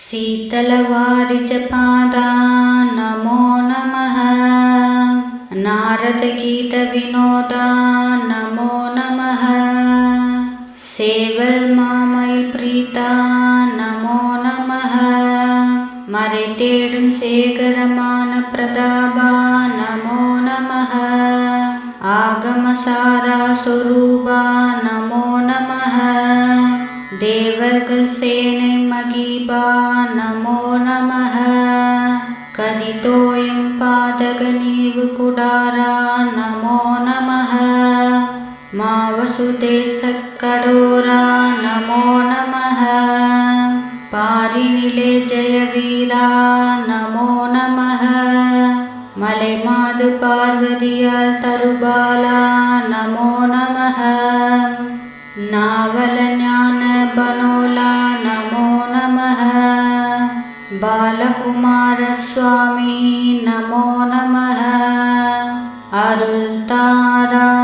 शीतलवारिजपादा नमो नमः। नारदगीतविनोदा नमो नमः। சேவல்மாமயில் பிரீதா நமோ நமः। மறை தேடும் சேகரமான பிரதாபா நமோ நமः। ஆகமசாரா சொரூபா நமோ நமः। தேவர்கள் சேனை மகிபா நமோ நமः। கனிதோயம் பாதக நீவு குடாரா நமோ நமः। மாவசுதேசக்கடோரா நமோ நமः। பாரினிலே ஜெயவீரா நமோ நமः। மலைமாது பார்வதியால் தருபாலா நமோ நமः। நாவல ஞான பனோலா நமோ நமः। பாலகுமார சுவாமி நமோ நமः। அருள் தாரா